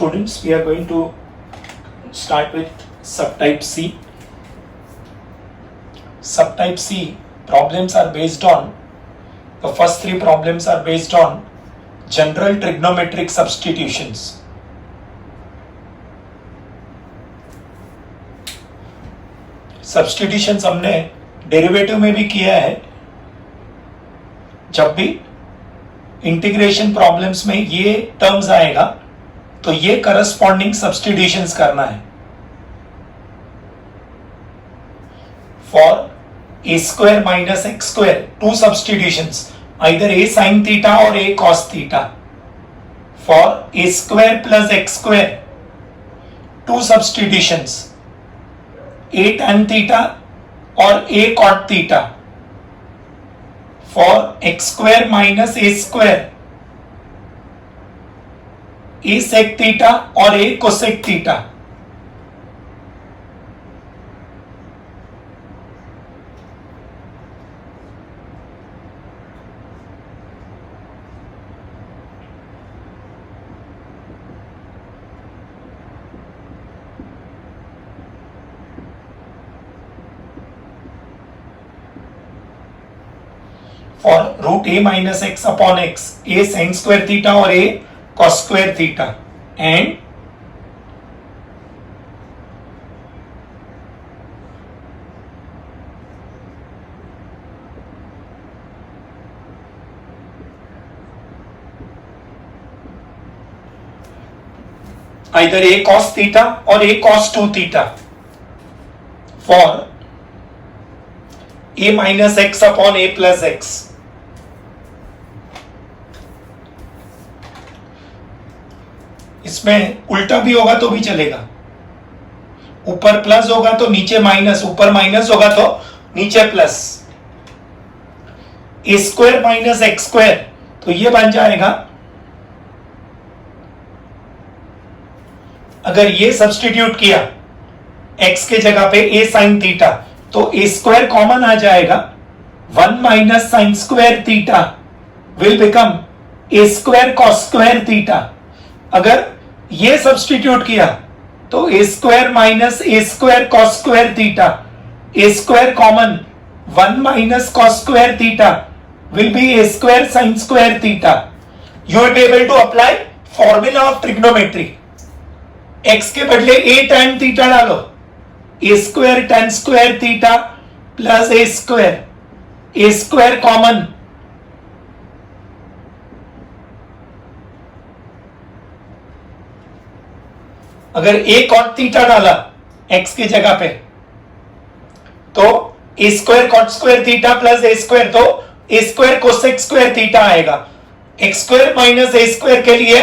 students, we are going to start with subtype C. Subtype C problems are based on, the first three problems are based on general trigonometric substitutions. Substitutions हमने derivative में भी किया है. जब भी integration problems में ये terms आएगा तो ये करस्पॉन्डिंग सब्स्टिट्यूशंस करना है. For a square minus x square, two substitutions, either a sine theta और a cos theta. For a square plus x square, two substitutions, a tan theta और a cot theta. For x square minus a square, a sec theta और a cosec theta. For root a minus x upon x, a sin square theta और a cos square theta, and either a cos theta or a cos 2 theta. For a minus x upon a plus x, इसमें उल्टा भी होगा तो भी चलेगा. ऊपर plus होगा तो नीचे माइनस, ऊपर माइनस होगा तो नीचे plus. A square minus x square, तो ये बन जाएगा, अगर ये सब्स्टिट्यूट किया x के जगह पे a साइन थीटा, तो a स्क्वायर कॉमन आ जाएगा. 1 माइनस sine square theta will become a square cos square theta. अगर ये सब्स्टिट्यूट किया तो a square minus a square cos square theta, a square common, 1 minus cos square theta will be a square sine square theta. You will be able to apply formula of trigonometry. x के बदले a tan theta डालो, a square tan square theta plus a square common, अगर a cot theta डाला x की जगह पे तो a square cot square theta plus a square, तो a square cosec square theta आएगा. x square minus a square के लिए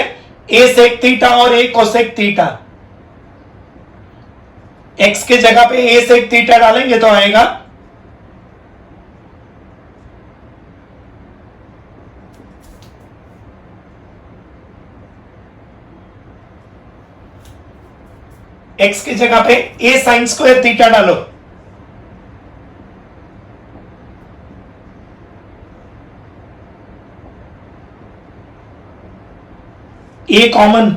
a सेक थीटा और a कोसेक थीटा. x के जगह पे a सेक थीटा डालेंगे तो आएगा x की जगह पे a साइन स्क्वायर थीटा डालो, a common,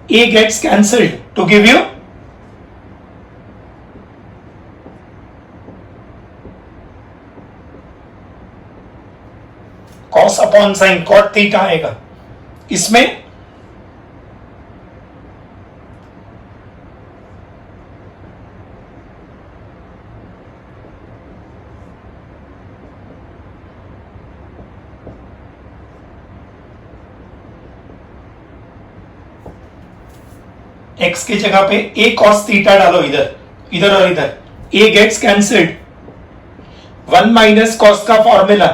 a gets cancelled to give you cos upon sign, cot theta आएगा. इसमें x की जगह पे a cos थीटा डालो, इधर और इधर, a gets cancelled. 1 minus cos का फॉर्मूला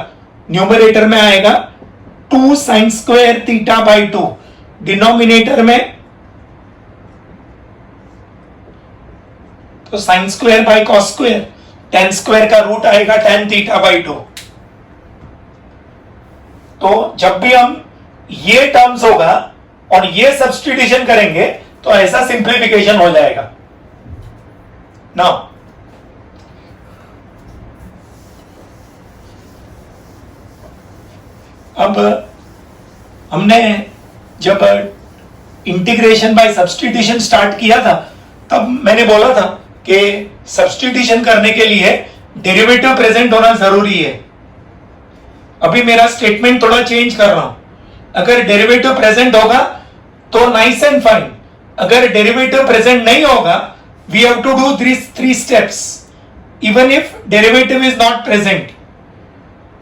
न्यूमरेटर में आएगा 2 sign square theta by 2, denominator में तो sine square by cos square, tan square का रूट आएगा tan थीटा बाई 2. तो जब भी हम ये टर्म्स होगा और ये सब्स्टिट्यूशन करेंगे तो ऐसा सिंप्लीफिकेशन हो जाएगा. नाउ अब हमने जब इंटीग्रेशन बाय सब्स्टिट्यूशन स्टार्ट किया था तब मैंने बोला था कि सब्स्टिट्यूशन करने के लिए डेरिवेटिव प्रेजेंट होना जरूरी है। अभी मेरा स्टेटमेंट थोड़ा चेंज कर रहा हूं। अगर डेरिवेटिव प्रेजेंट होगा तो नाइस एंड फाइन, अगर डेरिवेटिव प्रेजेंट नहीं होगा we have to do three steps even if derivative is not present.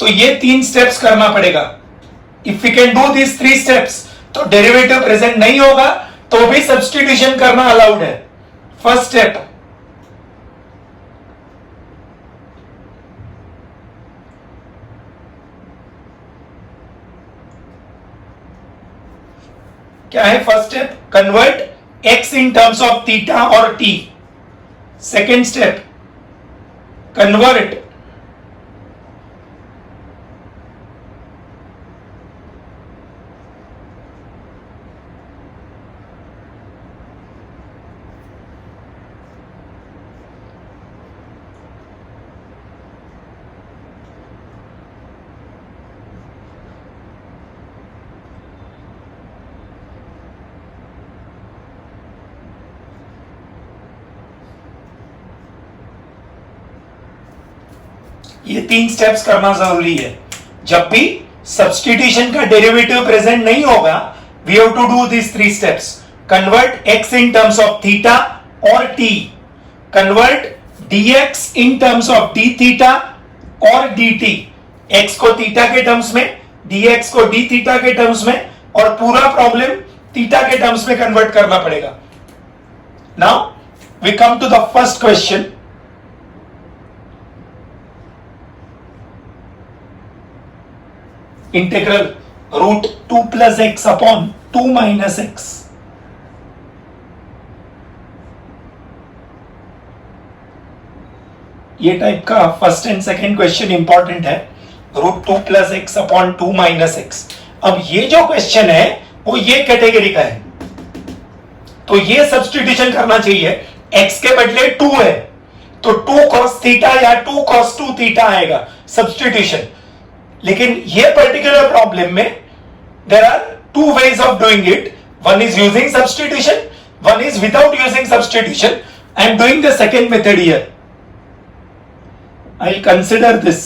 तो ये 3 स्टेप्स करना पड़ेगा। If we can do this 3 steps तो डेरिवेटिव प्रेजेंट नहीं होगा तो भी सब्स्टिट्यूशन करना अलाउड है। फर्स्ट स्टेप, क्या है? First step, convert x in terms of theta और t। सेकेंड स्टेप, कन्वर्ट ये 3 स्टेप्स करना जरूरी है। जब भी सब्स्टिट्यूशन का डेरिवेटिव प्रेजेंट नहीं होगा we have to do this 3 steps. Convert x in terms of theta और t, convert dx in terms of d theta और dt, x को थीटा के टर्म्स में, dx को d थीटा के टर्म्स में, और पूरा प्रॉब्लम थीटा के टर्म्स में कन्वर्ट करना पड़ेगा। Now we come to the first question. Integral root 2 plus x upon 2 minus x. ये टाइप का first and second question important है, root 2 plus x upon 2 minus x. अब ये जो क्वेश्चन है वो ये कैटेगरी का है, तो ये सब्स्टिट्यूशन करना चाहिए। x के बदले 2 है तो 2 cos थीटा या 2 cos 2 थीटा आएगा सब्स्टिट्यूशन। लेकिन ये पर्टिकुलर प्रॉब्लम में there are 2 ways of doing it. One is using substitution, one is without using substitution. I am doing the second method here. I will consider this.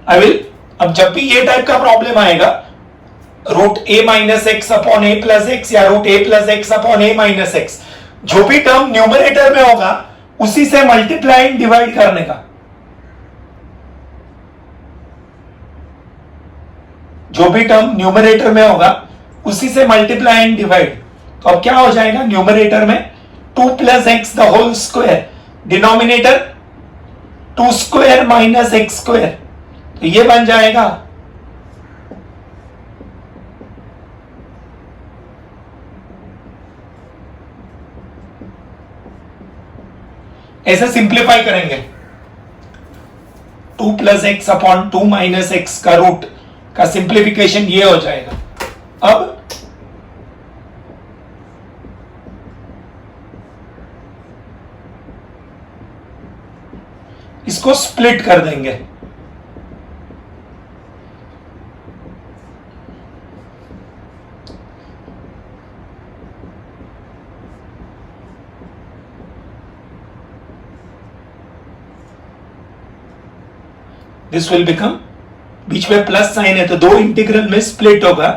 I will, अब जब भी ये type का problem आएगा, root a minus x upon a plus x या root a plus x upon a minus x, जो भी term numerator में होगा उसी से मल्टीप्लाई एंड डिवाइड करने का। जो भी टर्म न्यूमरेटर में होगा उसी से मल्टीप्लाई एंड डिवाइड। तो अब क्या हो जाएगा? न्यूमरेटर में 2 plus x the whole square, denominator 2 square minus x square, तो ये बन जाएगा ऐसे सिंप्लीफाई करेंगे 2 plus x upon 2 minus x का रूट का सिंप्लीफिकेशन ये हो जाएगा। अब इसको स्प्लिट कर देंगे। दिस विल बिकम, बीच में प्लस साइन है तो 2 इंटीग्रल में स्प्लिट होगा,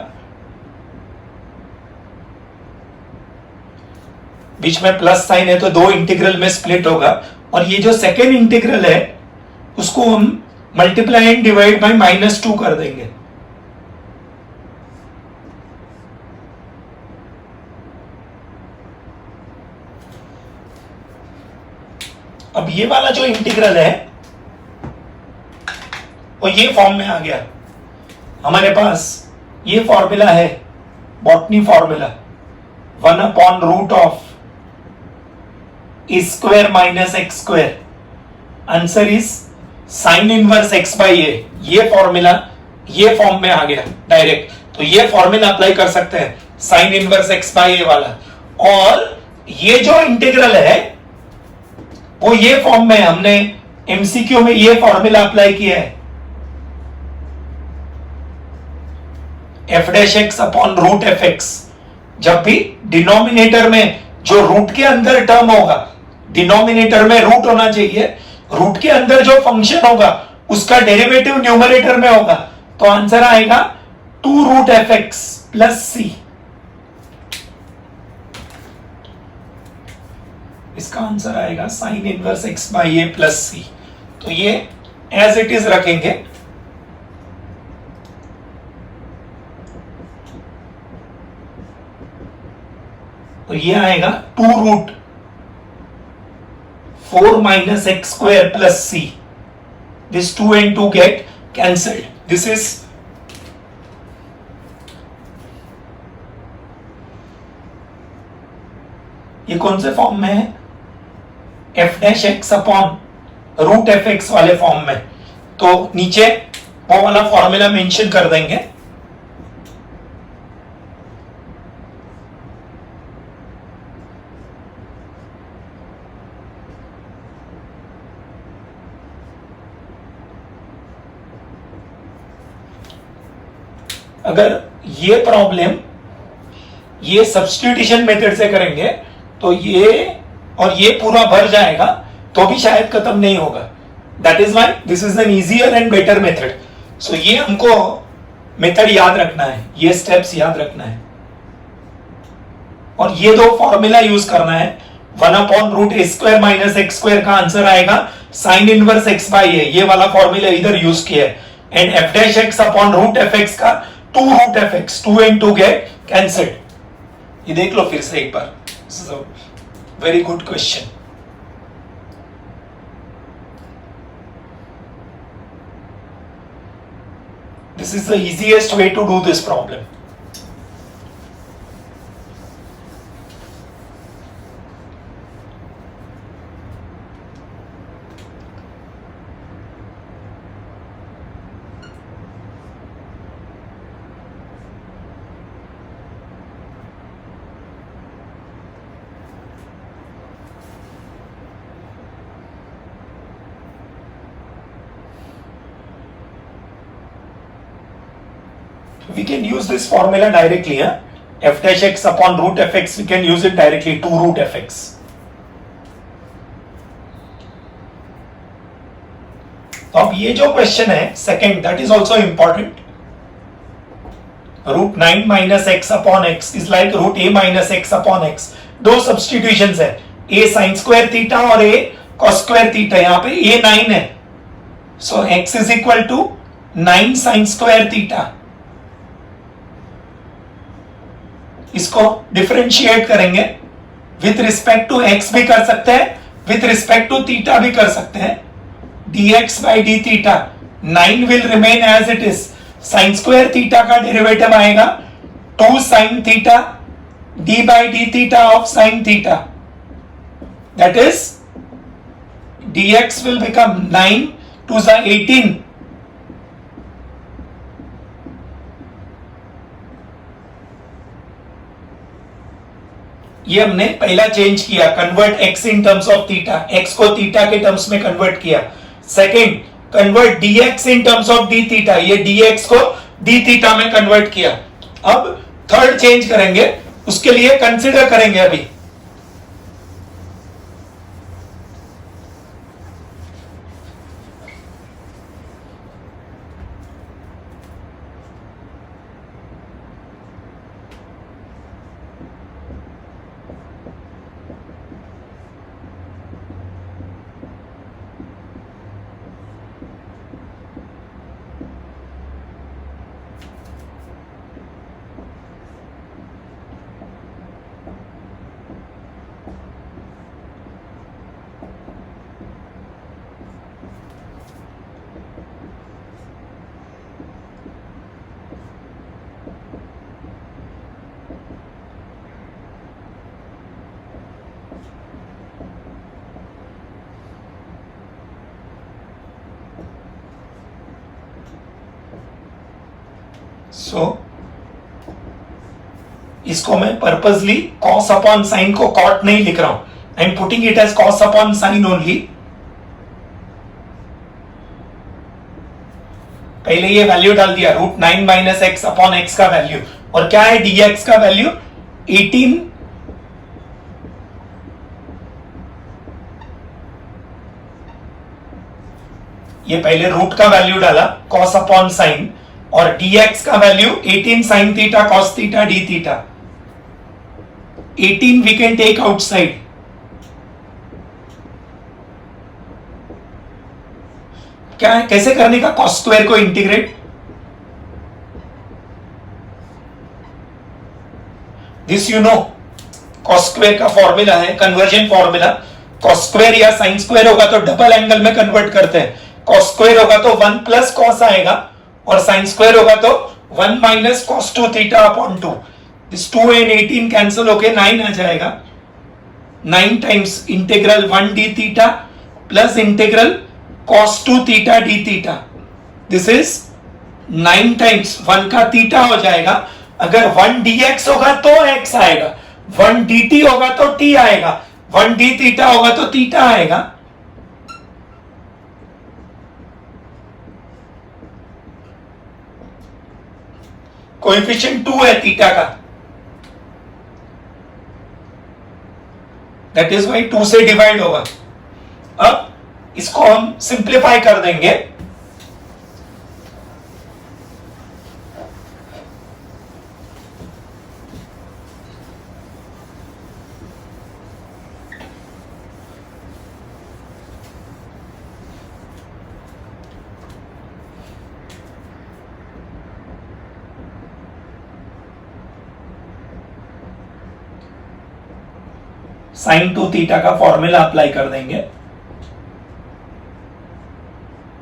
बीच में प्लस साइन है तो 2 इंटीग्रल में स्प्लिट होगा। और ये जो सेकेंड इंटीग्रल है उसको हम मल्टीप्लाई एंड डिवाइड बाय -2 कर देंगे। अब ये वाला जो इंटीग्रल है वो ये फॉर्म में आ गया। हमारे पास ये फॉर्मूला है, botany formula, 1 upon root of a square minus x square. Answer is sine inverse x by a. ये फॉर्मूला ये फॉर्म में आ गया डायरेक्ट, तो ये फॉर्मूला अप्लाई कर सकते हैं, साइन इनवर्स एक्स बाई ए वाला। और ये जो इंटीग्रल है वो ये फॉर्म में हमने एमसीक्यू में ये फॉर्मूला अप्लाई किया है, f dash x upon root f x. जब भी डिनोमिनेटर में जो रूट के अंदर टर्म होगा, डिनोमिनेटर में रूट होना चाहिए, रूट के अंदर जो फंक्शन होगा उसका डेरिवेटिव न्यूमरेटर में होगा, तो आंसर आएगा 2 root f x plus c. इसका आंसर आएगा sine inverse x by a plus c. तो ये एज इट इज रखेंगे। तो ये आएगा 2 root 4 minus x square plus c. This 2 and 2 get cancelled. This is ये कौन से फॉर्म में है? F dash x upon root f x वाले फॉर्म में। तो नीचे वो वाला फॉर्मूला मेंशन कर देंगे। अगर ये प्रॉब्लम ये सब्स्टिट्यूशन मेथड से करेंगे तो ये और ये पूरा भर जाएगा, तो भी शायद खत्म नहीं होगा। That is why this is an easier and better method. So ये हमको मेथड याद रखना है, ये स्टेप्स याद रखना है, और ये 2 फॉर्मूला यूज करना है। 1 upon root a square minus x square का आंसर आएगा sine inverse x by a, ये वाला फॉर्मूला इधर यूज किया है। And f dash x upon root f x का 2 root f x, 2 and 2 get cancelled. ये देख लो फिर से एक बार, this is a very good question. This is the easiest way to do this problem. We can use this formula directly, f dash x upon root f x, we can use it directly, 2 root f x. तो अब ये जो question है second, that is also important. Root 9 minus x upon x is like root a minus x upon x. 2 substitutions है, a sign square theta और a cos square theta. यहां पे a 9 है, so x is equal to 9 sine square theta. इसको differentiate करेंगे, with respect to x भी कर सकते हैं, विथ रिस्पेक्ट टू थीटा भी कर सकते हैं। dx by d theta 9 will remain as it is. Sign square theta का डेरिवेटिव आएगा 2 sin theta d by d theta of sin theta. That is dx will become 9 to the 18. ये हमने पहला change किया, convert x in terms of theta, x को theta के terms में convert किया। Second, convert dx in terms of d theta, ये dx को d थीटा में कन्वर्ट किया। अब थर्ड चेंज करेंगे, उसके लिए कंसीडर करेंगे अभी। सो इसको मैं पर्पसली कॉस अपॉन साइन को कॉट नहीं लिख रहा हूं, I am putting it as cos upon sine only. पहले ये वैल्यू डाल दिया √9 माइनस एक्स अपॉन एक्स का वैल्यू, और क्या है dx का वैल्यू 18, ये पहले रूट का वैल्यू डाला cos अपॉन साइन, और dx का value 18 sin theta cos theta d theta. 18 we can take outside, क्या है कैसे करने का, cos स्क्वायर को integrate, this you know, cos square का फॉर्मूला है कन्वर्जन फॉर्मूला। cos स्क्वायर या sin स्क्वायर होगा तो डबल एंगल में कन्वर्ट करते हैं, cos स्क्वायर होगा तो 1 प्लस cos आएगा, और sin स्क्वायर होगा तो 1 minus cos 2 theta upon 2। This 2 and 18 cancel होके 9 आ जाएगा। 9 times integral 1 d theta plus integral cos 2 theta d theta, this is 9 times 1 का थीटा हो जाएगा। अगर 1 dx होगा तो x आएगा, 1 dt होगा तो t आएगा, 1 d थीटा होगा तो थीटा आएगा। कोएफिशिएंट 2 है थीटा का, दैट इज वाई 2 से डिवाइड होगा। अब इसको हम सिंप्लीफाई कर देंगे, sin 2 थीटा का फॉर्मूला अप्लाई कर देंगे।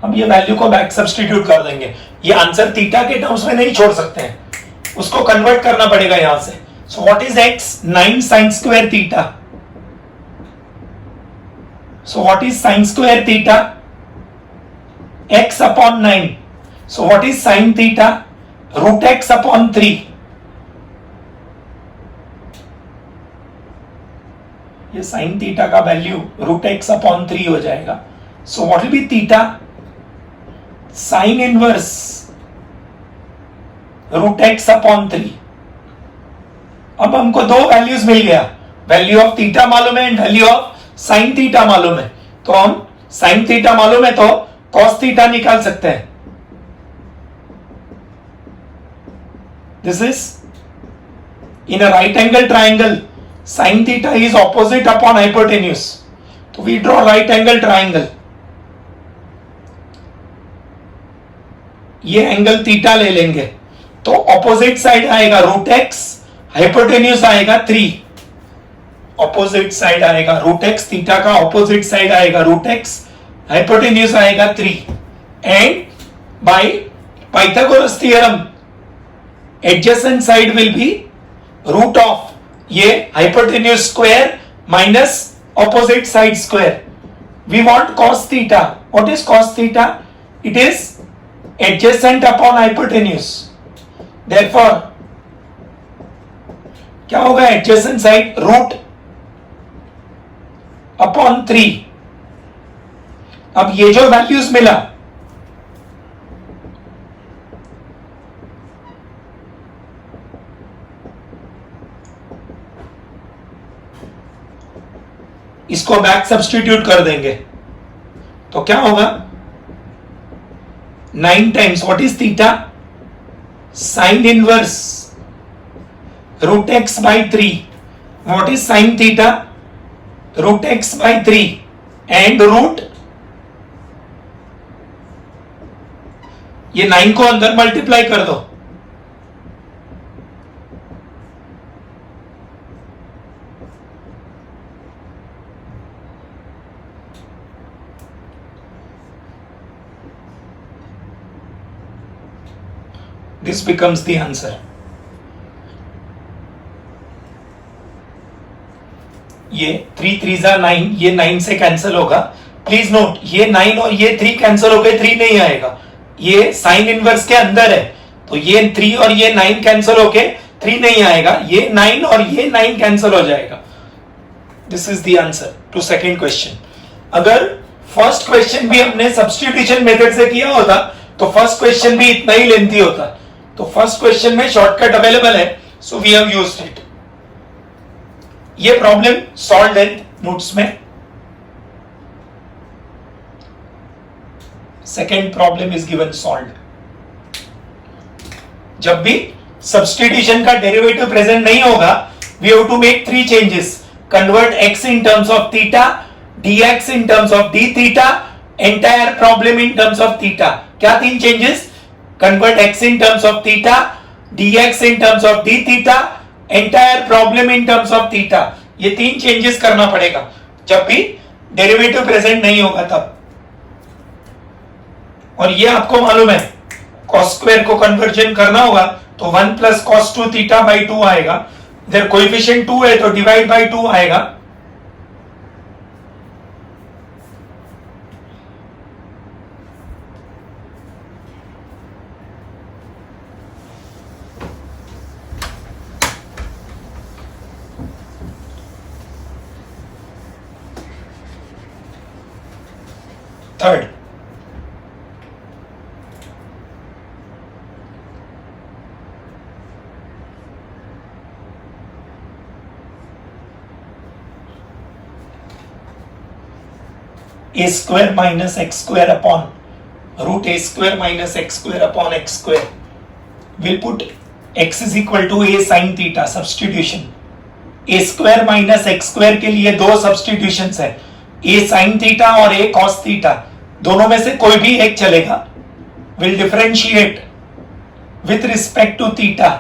अब ये वैल्यू को बैक सब्स्टिट्यूट कर देंगे, ये आंसर थीटा के टर्म्स में नहीं छोड़ सकते हैं, उसको कन्वर्ट करना पड़ेगा यहां से। So what is x, 9 sin square theta. So what is sin square theta, x upon 9। So what is sin theta, √x upon 3। ये sin थीटा का वैल्यू √x अपॉन 3 हो जाएगा। So what will be theta, sine inverse √x upon 3। अब हमको दो values मिल गया, value of theta मालूम है and value of sine theta मालूम है, तो हम साइन थीटा मालूम है तो cos थीटा निकाल सकते हैं। This is in a right angle triangle, sine theta is opposite upon hypotenuse, तो we draw right angle triangle. ये एंगल थीटा ले लेंगे तो ऑपोजिट साइड आएगा √x, हाइपोटेन्यूज आएगा 3। ऑपोजिट साइड आएगा √x, थीटा का ऑपोजिट साइड आएगा √x, हाइपोटेन्यूज आएगा 3। And by Pythagoras theorem adjacent side will be root of ये hypotenuse square minus opposite side square. We want cos theta, what is cos theta, it is adjacent upon hypotenuse, therefore क्या होगा, adjacent side root upon 3। अब ये जो values मिला, इसको back substitute कर देंगे तो क्या होगा, 9 times what is theta, sine inverse √x by 3। What is sine theta, √x by 3 and root, ये 9 को अंदर मल्टीप्लाई कर दो, this becomes the answer। ये 3 3 9, ये 9 से कैंसिल होगा। प्लीज नोट, ये 9 और ये 3 कैंसिल हो गए, 3 नहीं आएगा, ये साइन इनवर्स के अंदर है, तो ये 3 और ये 9 कैंसिल होके 3 नहीं आएगा, ये 9 और ये 9 कैंसिल हो जाएगा। This is the answer to second question. अगर फर्स्ट क्वेश्चन भी हमने सब्स्टिट्यूशन मेथड से किया होता तो फर्स्ट क्वेश्चन भी इतना ही लेंथी होता, तो फर्स्ट क्वेश्चन में शॉर्टकट अवेलेबल है, so we have used it. ये प्रॉब्लम सॉल्व्ड है नोट्स में। Second problem is given solved. जब भी सब्स्टिट्यूशन का डेरिवेटिव प्रेजेंट नहीं होगा, we have to make 3 changes. Convert x in terms of theta, dx in terms of d theta, entire problem in terms of theta। क्या 3 changes? Convert x in terms of theta, dx in terms of d theta, entire problem in terms of theta। ये 3 changes करना पड़ेगा जब भी derivative present नहीं होगा तब। और ये आपको मालूम है, cos स्क्वायर को कन्वर्जन करना होगा तो 1 प्लस cos 2 थीटा बाई 2 आएगा। इधर कोएफिशिएंट 2 है तो डिवाइड बाई 2 आएगा। Third, a square minus x square upon root a square minus x square upon x square. We'll put x is equal to a sin theta, substitution. a square minus x square के लिए 2 substitutions है, a sin theta और a cos theta। दोनों में से कोई भी एक चलेगा। We'll differentiate with respect to theta।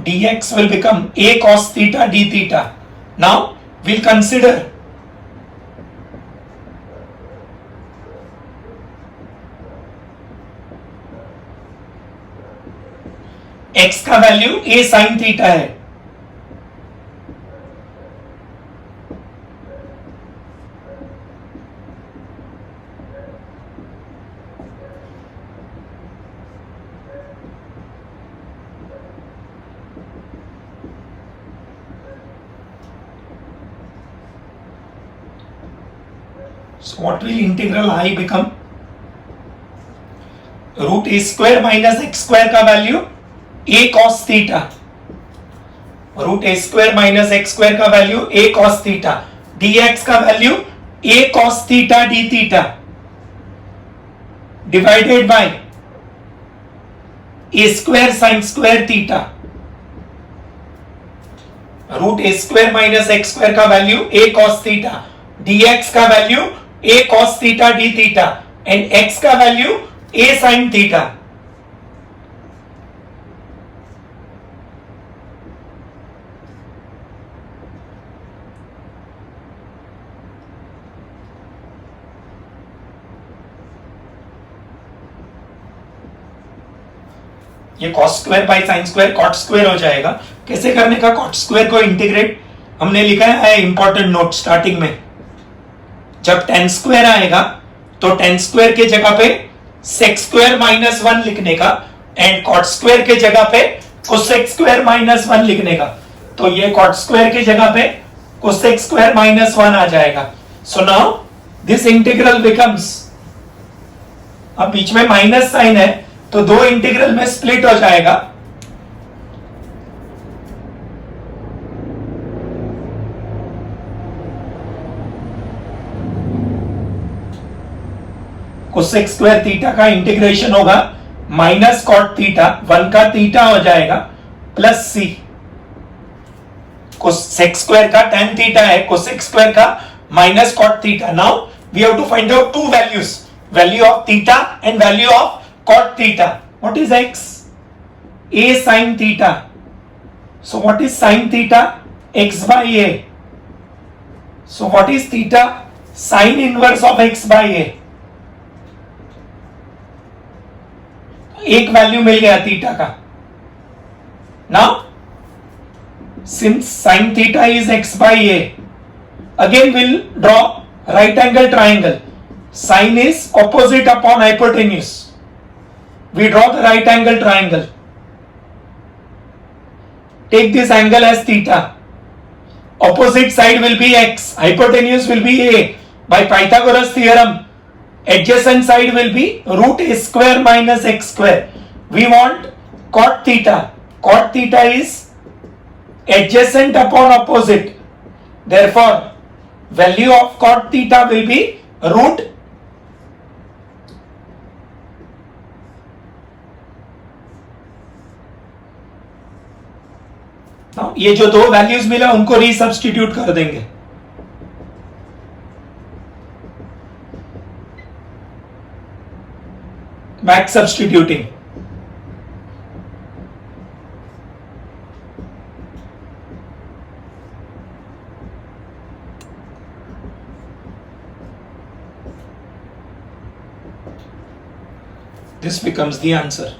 dx will become a cos theta d theta. Now we'll consider x का वैल्यू a sin theta है। So what will integral I become? Root a square minus x square का value a cos theta। Root a square minus x square का value a cos theta। dx का value a cos theta d theta divided by a square sin square theta। Root a square minus x square का value a cos theta, dx का value a cos theta d theta and x का value a sin theta। ये cos square by sin square cot square हो जाएगा। कैसे करने का cot square को इंटीग्रेट? हमने लिखा है इंपॉर्टेंट नोट स्टार्टिंग में, जब tan स्क्वायर आएगा तो tan स्क्वायर के जगह पे sec स्क्वायर माइनस 1 लिखने का एंड cot स्क्वायर के जगह पे cosec स्क्वायर माइनस 1 लिखने का। तो ये cot स्क्वायर के जगह पे cosec स्क्वायर माइनस 1 आ जाएगा। So now this integral becomes, अब बीच में माइनस साइन है तो 2 इंटीग्रल में स्प्लिट हो जाएगा। कोसेक स्क्वायर थीटा का इंटीग्रेशन होगा माइनस कॉट थीटा, 1 का थीटा हो जाएगा प्लस सी। कोसेक स्क्वायर का tan थीटा है, कोसेक स्क्वायर का minus cot theta. Now we have to find out 2 values, value of theta and value of cot theta. What is x? A sin theta. So what is sin theta? X by a. So what is theta? Sin inverse of x by a. एक value मिल गया theta का। Now since sin theta is x by a, again we'll draw right angle triangle. Sin is opposite upon hypotenuse. We draw the right angle triangle. take this angle as theta. Opposite side will be x, hypotenuse will be a. By Pythagoras theorem, adjacent side will be root a square minus x square. We want cot theta. Cot theta is adjacent upon opposite. Therefore, value of cot theta will be root ये जो दो values मिला उनको resubstitute कर देंगे. Back substituting. This becomes the answer.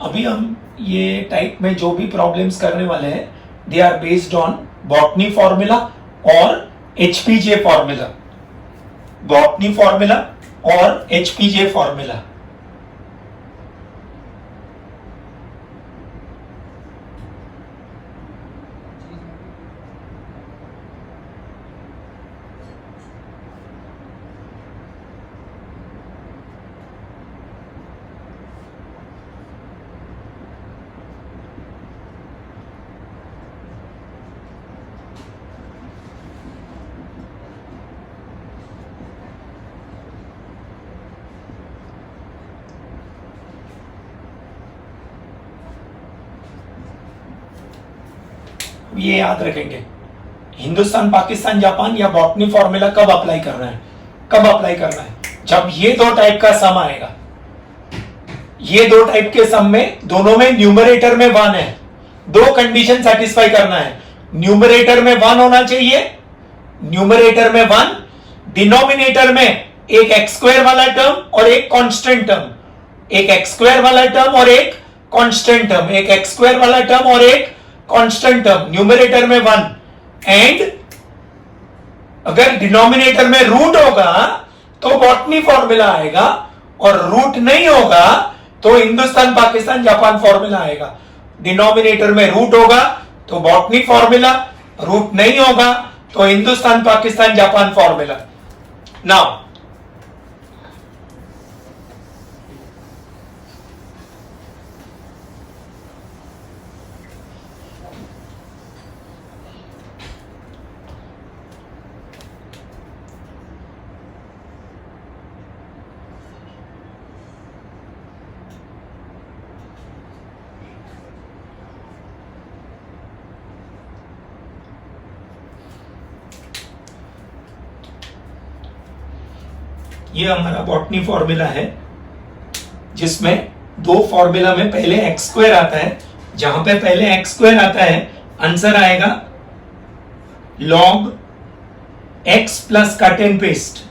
अभी हम ये टाइप में जो भी प्रॉब्लम्स करने वाले हैं they are based on botany formula और एचपीजे फॉर्मूला. बॉटनी फॉर्मूला और एचपीजे फॉर्मूला. ये याद रखेंगे, हिंदुस्तान पाकिस्तान जापान या बॉटनी फॉर्मूला कब अप्लाई करना है, कब अप्लाई करना है, जब ये दो टाइप का सम आएगा. ये दो टाइप के सम में दोनों में न्यूमरेटर में 1 है. दो कंडीशन सेटिस्फाई करना है. न्यूमरेटर में 1 होना चाहिए, न्यूमरेटर में 1, डिनोमिनेटर में एक एक्स स्क्वायर वाला टर्म और एक कांस्टेंट टर्म. एक एक्स स्क्वायर वाला टर्म और एक कांस्टेंट टर्म. एक एक्स स्क्वायर वाला टर्म और एक कांस्टेंट टर्म. न्यूमरेटर में 1. एंड अगर डिनोमिनेटर में रूट होगा तो बॉटनी फॉर्मूला आएगा, और रूट नहीं होगा तो हिंदुस्तान पाकिस्तान जापान फॉर्मूला आएगा. डिनोमिनेटर में रूट होगा तो बॉटनी फॉर्मूला, रूट नहीं होगा तो Hindustan Pakistan Japan formula. Now ये हमारा बॉटनी फॉर्मूला है जिसमें दो फॉर्मूला में पहले एक्स स्क्वायर आता है. जहां पे पहले एक्स स्क्वायर आता है आंसर आएगा log x plus cut and paste.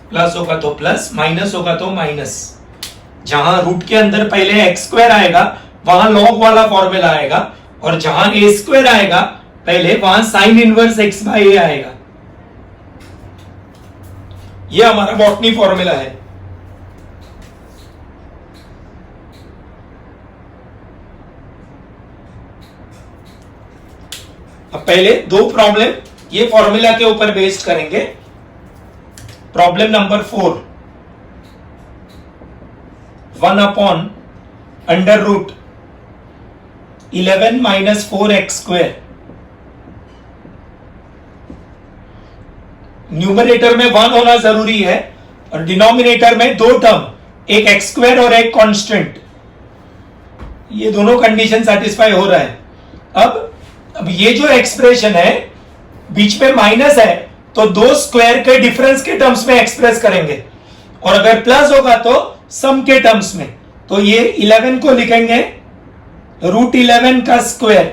Plus होगा तो प्लस, माइनस होगा तो माइनस. जहां रूट के अंदर पहले एक्स स्क्वायर आएगा वहां log वाला फॉर्मूला आएगा, और जहां ए स्क्वायर आएगा पहले वहां साइन इनवर्स एक्स बाई ए आएगा. यह हमारा बॉटनी फॉर्मूला है. अब पहले दो प्रॉब्लम ये फॉर्मूला के ऊपर बेस्ड करेंगे। Problem number 4, 1 upon under root 11 minus 4x square. Numerator में 1 होना जरूरी है और डिनोमिनेटर में 2 टर्म, एक एक्स स्क्वायर और एक कांस्टेंट, ये दोनों कंडीशन सेटिस्फाई हो रहा है। अब ये जो एक्सप्रेशन है बीच में माइनस है तो दो स्क्वायर के डिफरेंस के टर्म्स में एक्सप्रेस करेंगे, और अगर प्लस होगा तो सम के टर्म्स में। तो ये 11 को लिखेंगे रूट 11 का स्क्वायर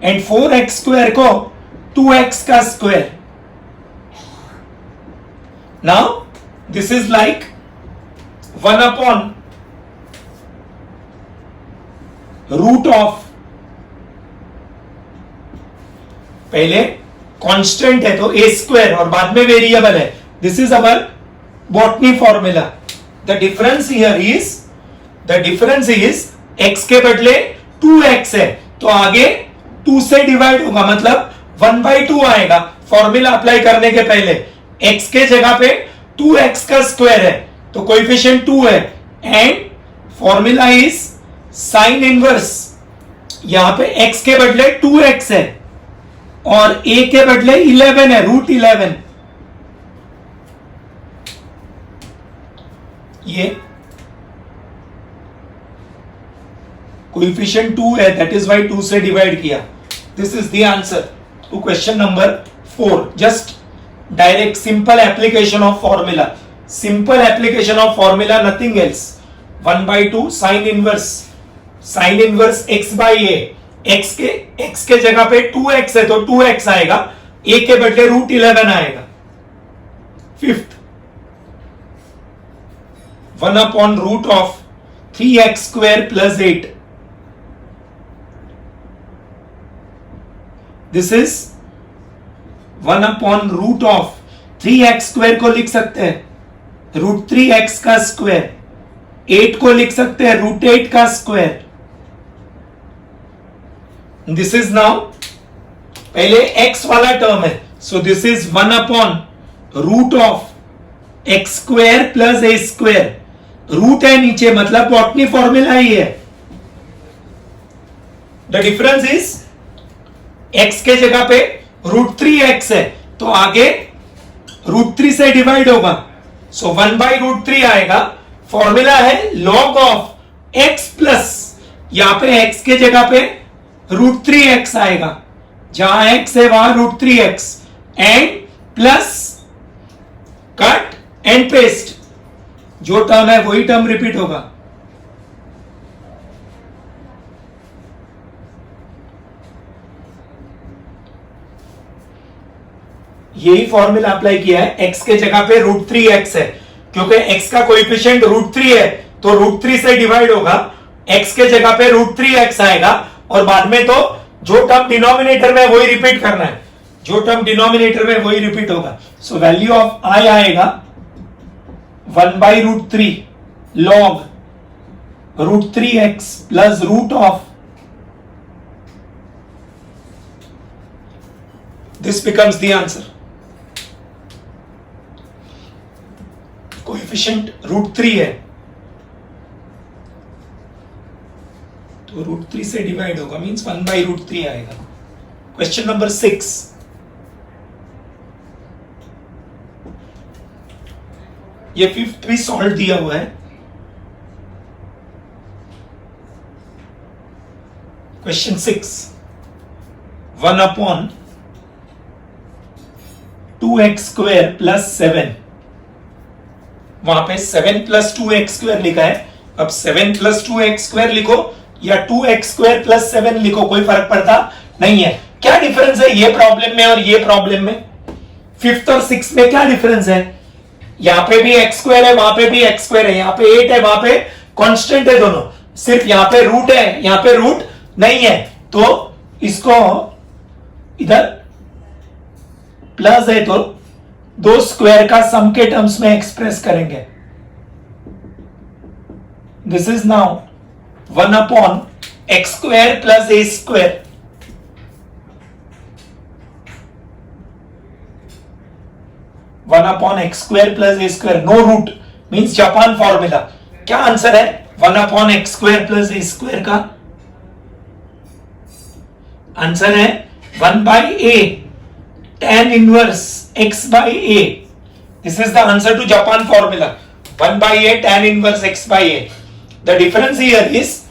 एंड 4x स्क्वायर को 2x का स्क्वायर। Now this is like 1 upon root of, पहले कांस्टेंट है तो a स्क्वायर और बाद में वेरिएबल है। This is our botany formula. The difference is x के बदले 2x है तो आगे 2 से डिवाइड होगा, मतलब 1/2 आएगा। फॉर्मूला अप्लाई करने के पहले x के जगह पे 2x का स्क्वायर है तो कोएफिशिएंट 2 है and formula is sine inverse. यहां पे x के बदले 2x है और a के बदले 11 है, रूट 11। ये कोएफिशिएंट 2 है, दैट इज वाई 2 से डिवाइड किया। This is the answer to question number 4। Just direct simple application of formula, simple application of formula, nothing else. 1/2 sine inverse x by a. x के जगह पे 2x है तो 2x आएगा, a के बदले रूट 11 आएगा। Fifth 1 upon root of 3x square plus 8। This is 1 upon root of 3x square को लिख सकते हैं रूट 3x का स्क्वायर, 8 को लिख सकते हैं रूट 8 का स्क्वायर। दिस इज नाउ, पहले x वाला टर्म है so this is 1 upon root of x square plus a square. Root है नीचे मतलब बॉटनी फॉर्मूला ही है। द डिफरेंस इज x के जगह पे रूट 3x है तो आगे रूट 3 से डिवाइड होगा सो 1/√3 आएगा। फॉर्मूला है लॉग ऑफ x प्लस, यहां पे x के जगह पे रूट 3x आएगा, जहां x है वहां root 3x and plus cut and paste, जो टर्म है वही टर्म रिपीट होगा। यही फॉर्मूला अप्लाई किया है। x के जगह पे रूट 3x है, क्योंकि x का कोएफिशिएंट रूट 3 है तो रूट 3 से डिवाइड होगा, x के जगह पे रूट 3x आएगा और बाद में तो जो टर्म डिनोमिनेटर में वही रिपीट करना है, जो टर्म डिनोमिनेटर में वही रिपीट होगा। सो वैल्यू ऑफ i आएगा 1/√3 log root 3x plus root of, this becomes the answer. Coefficient root 3 है तो रूट 3 से डिवाइड होगा, मींस 1/√3 आएगा। क्वेश्चन नंबर 6, ये फिफ्थ भी सॉल्व दिया हुआ है। Question 6, 1 upon 2x square plus 7। वहां पे 7 प्लस 2x स्क्वायर लिखा है, अब 7 प्लस 2x स्क्वायर लिखो या 2x स्क्वायर प्लस 7 लिखो, कोई फर्क पड़ता नहीं है। क्या डिफरेंस है ये प्रॉब्लम में और ये प्रॉब्लम में? फिफ्थ और सिक्स में क्या डिफरेंस है? यहां पे भी एक्स स्क्वायर है, वहां पे भी एक्स स्क्वायर है, यहां पे 8 है, वहां पे कांस्टेंट है दोनों, सिर्फ यहां पे रूट है, यहां पे रूट नहीं है, तो इसको इधर प्लस है तो दो स्क्वायर का सम के टर्म्स में एक्सप्रेस करेंगे। This is now 1 upon x square plus a square. 1/x² plus a square, no root means Japan formula. क्या आंसर है 1/x² प्लस a स्क्वायर का? आंसर है 1/a tan inverse x by a। This is the answer to Japan formula, 1/a tan inverse x by a। The difference here is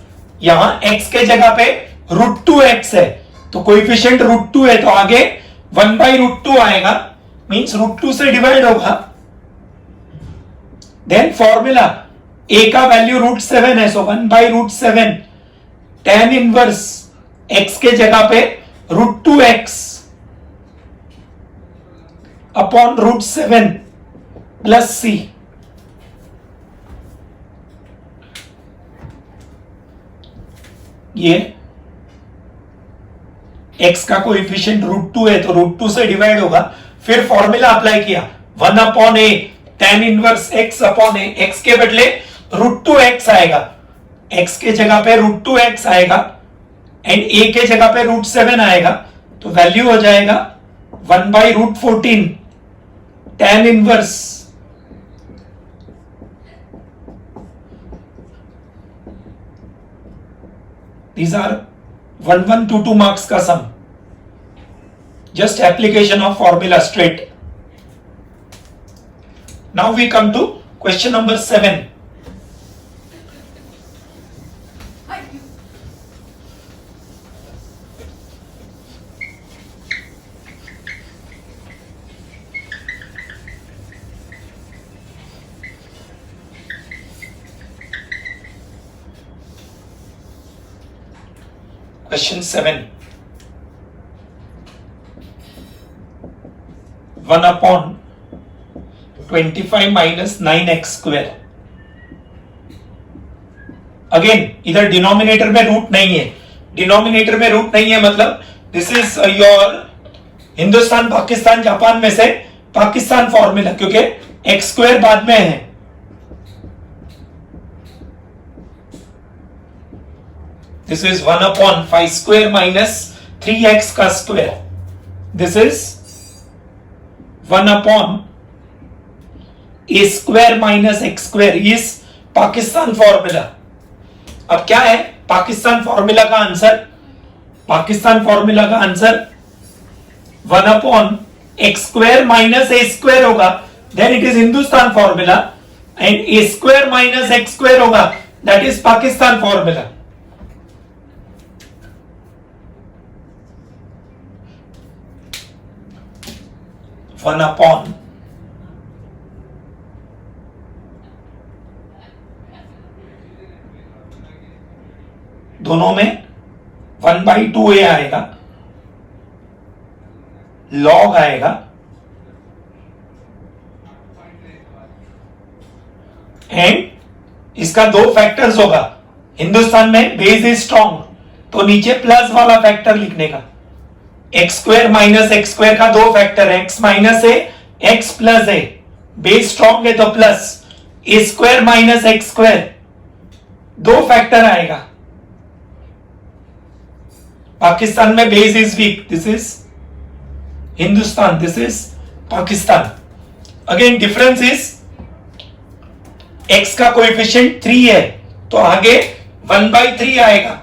यहां x के जगह पे √2x है, तो coefficient √2 है, तो आगे 1/√2 आएगा, मींस √2 से डिवाइड होगा। देन फॉर्मूला a का वैल्यू √7 है, सो 1/√7 tan इनवर्स x के जगह पे √2x अपॉन √7 प्लस c। ये x का कोएफिशिएंट √2 है, तो √2 से डिवाइड होगा। फिर फॉर्मूला अप्लाई किया, 1/a tan inverse x upon a, x के बदले √2x आएगा, x के जगह पे √2x आएगा एंड a के जगह पे √7 आएगा, तो वैल्यू हो जाएगा 1/√14 tan inverse these are 1122 marks का सम, just application of formula straight. Now we come to question number 7. Question 7. 1/25 minus 9x square. Again इधर डिनोमिनेटर में रूट नहीं है, डिनोमिनेटर में रूट नहीं है मतलब this is your Hindustan Pakistan Japan में से पाकिस्तान फॉर्मूला, क्योंकि एक्स स्क्वायर बाद में है। This is 1/5 square minus 3x का square. This is 1/a square minus x square is Pakistan formula. अब क्या है पाकिस्तान फॉर्मूला का आंसर? पाकिस्तान फॉर्मूला का answer 1/x square minus a square होगा, then it is Hindustan formula, and a square minus x square होगा, that is Pakistan formula. One upon दोनों में 1/2a आएगा, लॉग आएगा, एंड इसका दो फैक्टर्स होगा। हिंदुस्तान में बेस इज स्ट्रॉन्ग, तो नीचे प्लस वाला फैक्टर लिखने का। X square minus x square का दो फैक्टर है, एक्स माइनस ए एक्स प्लस ए, बेस स्ट्रॉन्ग है तो plus, a square minus x square, दो फैक्टर आएगा। पाकिस्तान में base is weak, this is Hindustan, this is Pakistan. Again difference is x का कोएफिशिएंट 3 है, तो आगे 1/3 आएगा।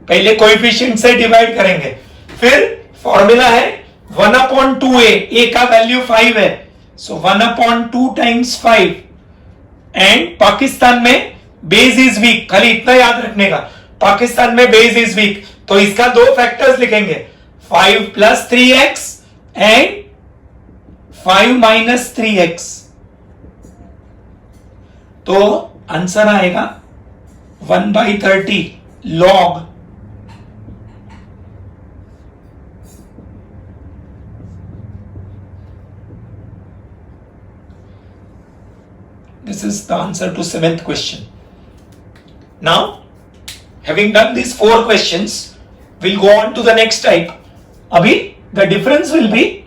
पहले कोएफिशिएंट से डिवाइड करेंगे, फिर फॉर्मूला है 1/2a, a का वैल्यू 5 है, सो 1/2 टाइम्स 5, एंड पाकिस्तान में बेस इज वीक, खाली इतना याद रखने का, पाकिस्तान में बेस इज वीक, तो इसका दो फैक्टर्स लिखेंगे, 5 + 3x एंड 5 - 3x, तो आंसर आएगा 1/30 log This is the answer to 7th question. Now, having done these 4 questions, we'll go on to the next type. Abhi, the difference will be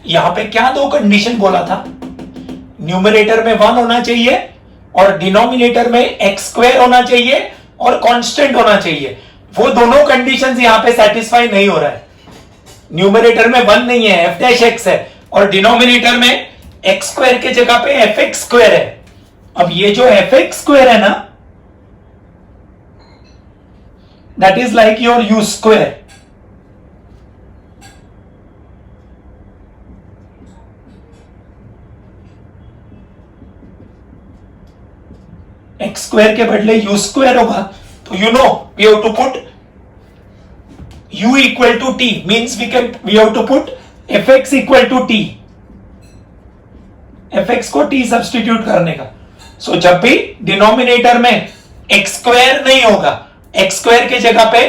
यहां पे क्या दो कंडीशन बोला था? Numerator में 1 होना चाहिए और डिनोमिनेटर में एक्स स्क्वायर होना चाहिए और कांस्टेंट होना चाहिए। वो दोनों कंडीशंस यहां पे सेटिस्फाई नहीं हो रहा है। न्यूमरेटर में 1 नहीं है, एफ डैश एक्स है, और डिनोमिनेटर में एक्स स्क्वायर के जगह पे एफ एक्स स्क्वायर है। अब ये जो एफ एक्स स्क्वायर है ना, that is like your u square. X square के बदले यू स्क्वायर होगा, तो you know we have to put u equal to t, means we have to put fx equal to t, fx को t substitute करने का। सो जब भी denominator में एक्स स्क्वायर नहीं होगा, एक्स स्क्वायर के जगह पे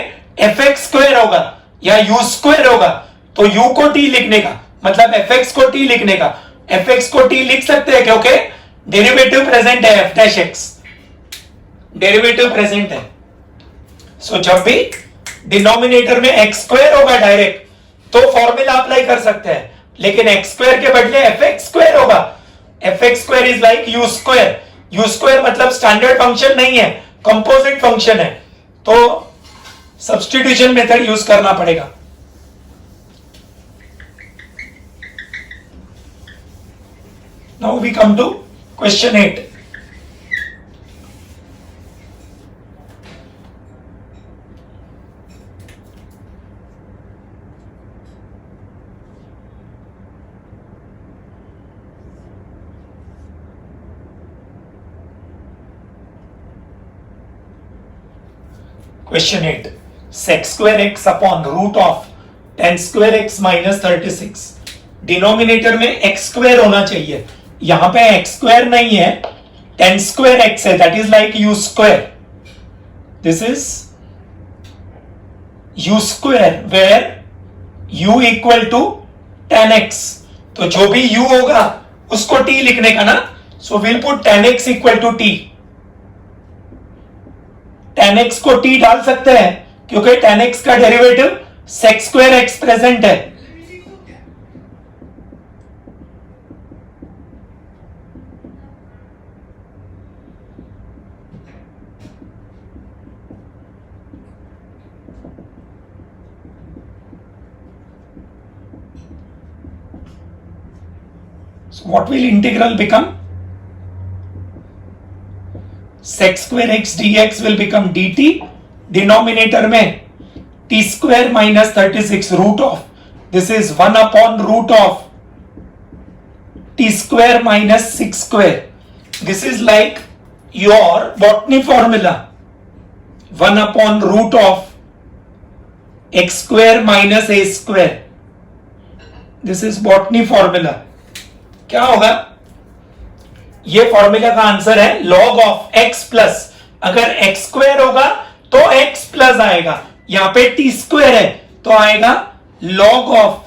एफ एक्स स्क्वायर होगा या यू स्क्वायर होगा, तो u को t लिखने का मतलब fx को t लिखने का। fx को t लिख सकते हैं क्योंकि डेरिवेटिव प्रेजेंट है, f dash x derivative present है। सो जब भी डिनोमिनेटर में एक्स स्क्वायर होगा डायरेक्ट, तो फॉर्मूला अप्लाई कर सकते हैं, लेकिन एक्स स्क्वायर के बदले एफ एक्स स्क्वायर होगा। F x square is like you square. You square मतलब स्टैंडर्ड फंक्शन नहीं है, कंपोजिट फंक्शन है, तो सब्स्टिट्यूशन मेथड यूज करना पड़ेगा। Now we come to question 8। Question 8. Sec square x upon root of tan square x minus 36. Denominator में x square होना चाहिए, यहां पे x स्क्वायर नहीं है, tan square x है, that is like u square. This is u square where u equal to tan x। तो जो भी u होगा उसको t लिखने का ना, so will put tan x equal to t। tan x को t डाल सकते हैं क्योंकि tan x का derivative sec square x present है। So what will integral become? Sec square x dx will become dt, denominator में t square minus 36 root of, this is 1 upon root of t square minus 6 square. This is like your botany formula, 1 upon root of x square minus a square. This is botany formula. क्या होगा? ये formula का answer है log of x plus, अगर x square होगा तो x plus आएगा, यहां पे t स्क्वायर है तो आएगा log of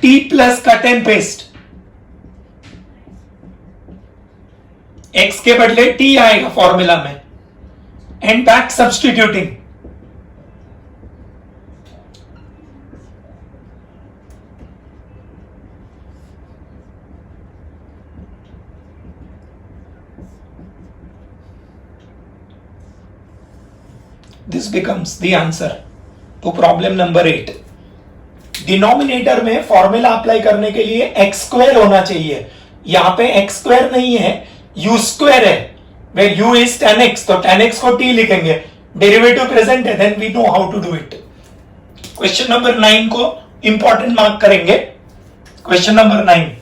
t plus cut and paste. x के बदले t आएगा फॉर्मूला में, and back substituting. This becomes the answer to problem number 8. Denominator में फॉर्मूला अप्लाई करने के लिए एक्स स्क्वायर होना चाहिए, यहां पे एक्स स्क्वायर नहीं है, यू स्क्वायर है, where u is tan x, तो tan x को t लिखेंगे, डेरिवेटिव प्रेजेंट है, then we know how to do it. Question number 9 को इंपॉर्टेंट मार्क करेंगे। Question number 9,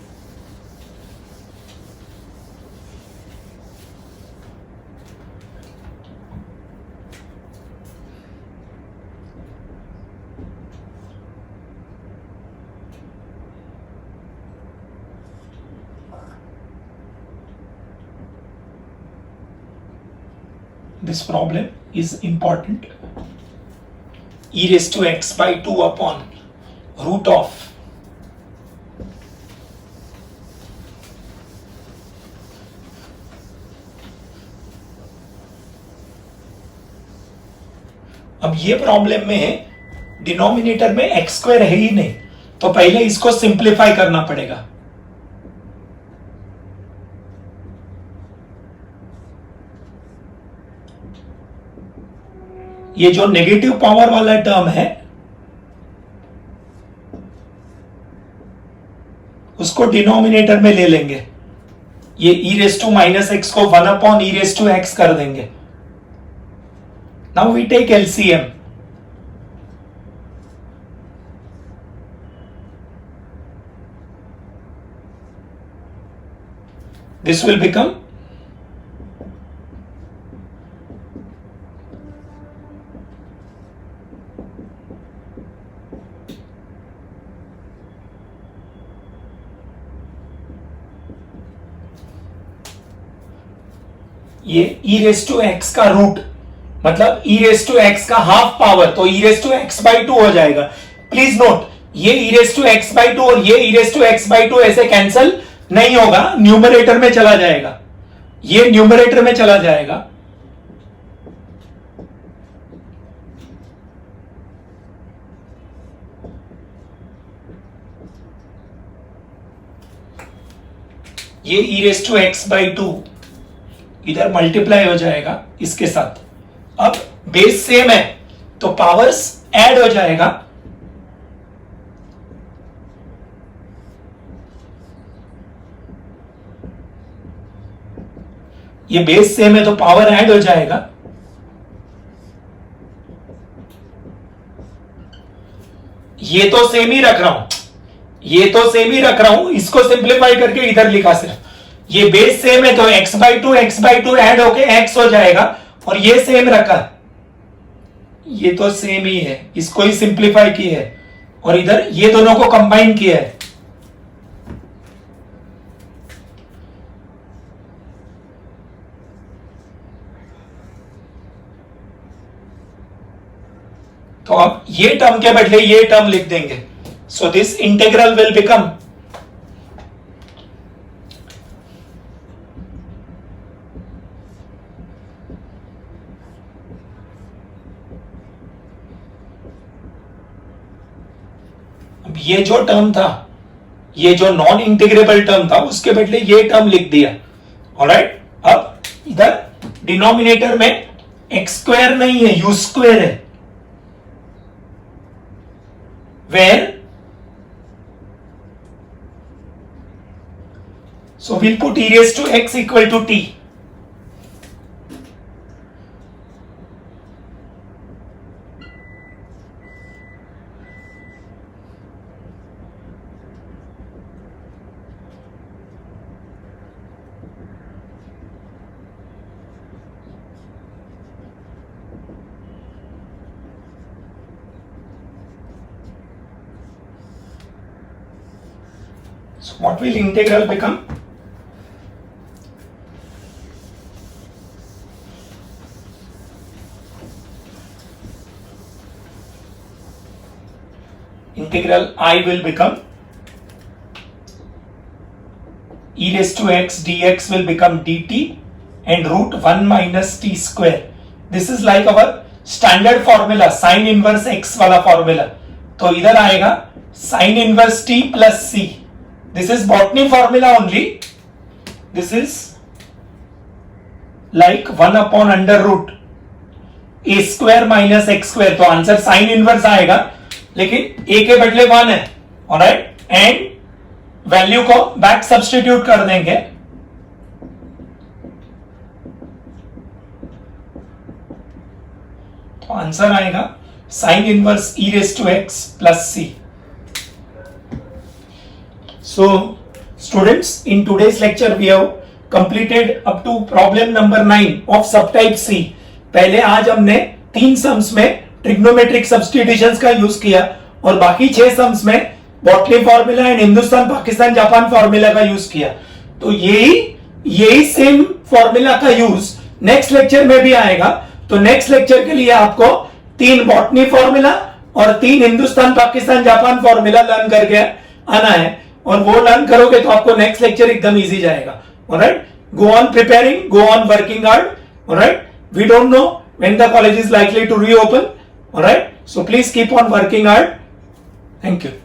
this problem is important. E raised to x by 2 upon root of अब ये problem में denominator में x square है ही नहीं, तो पहले इसको सिंप्लीफाई करना पड़ेगा। ये जो नेगेटिव पावर वाला टर्म है उसको डिनोमिनेटर में ले लेंगे। ये e raise to minus x को 1 अपॉन e रेस टू एक्स कर देंगे। Now we take LCM. This will become ये e रेस टू एक्स का रूट मतलब e रेस टू एक्स का हाफ पावर, तो e raise to x by two हो जाएगा। प्लीज नोट, ये e raise to x by two और ये e raise to x by two ऐसे कैंसिल नहीं होगा, न्यूमरेटर में चला जाएगा, ये न्यूमरेटर में चला जाएगा। ये e raise to x by two इधर मल्टीप्लाई हो जाएगा इसके साथ। अब बेस सेम है तो पावर्स ऐड हो जाएगा। ये बेस सेम है तो पावर ऐड हो जाएगा। ये तो सेम ही रख रहा हूं, ये तो सेम ही रख रहा हूं, इसको सिंप्लीफाई करके इधर लिखा सिर्फ। ये बेस सेम है तो x बाई टू ऐड होके x हो जाएगा और ये सेम रखा, ये तो सेम ही है, इसको ही सिंप्लीफाई की है और इधर ये दोनों को कंबाइन किया है। तो अब ये टर्म के बदले ये टर्म लिख देंगे। So this integral will become ये जो टर्म था, ये जो नॉन इंटीग्रेबल टर्म था उसके बदले ये टर्म लिख दिया। ऑलराइट, अब इधर डिनोमिनेटर में एक्स स्क्वायर नहीं है, यू स्क्वायर है, where so will put e raise to x equal to t. So what will integral become? Integral I will become e raised to x dx will become dt and root 1 minus t square. This is like our standard formula, sin inverse x वाला formula. तो इधर आएगा sin inverse t plus c. This is botany formula only. This is like 1 upon under root a square minus x square. तो answer sine inverse आएगा, लेकिन a के बदले 1 है। ऑलराइट, एंड वैल्यू को बैक सब्स्टिट्यूट कर देंगे। तो आंसर आएगा sine inverse e raised to x plus c. So students, in today's lecture we have completed up to problem number 9 of subtype C. पहले आज हमने 3 सम्स में ट्रिग्नोमेट्रिक सब्स्टिट्यूशंस का यूज किया और बाकी 6 सम्स में botany formula and Hindustan Pakistan Japan formula का यूज किया। तो यही सेम फॉर्मूला का यूज नेक्स्ट लेक्चर में भी आएगा। तो नेक्स्ट लेक्चर के लिए आपको 3 बॉटनी फॉर्मूला और 3 Hindustan Pakistan Japan formula learn करके आना है, और वो लर्न करोगे तो आपको नेक्स्ट लेक्चर एकदम इजी जाएगा। Alright, go on preparing, go on working hard. Alright, we don't know when the college is likely to reopen. Alright, so please keep on working hard. Thank you.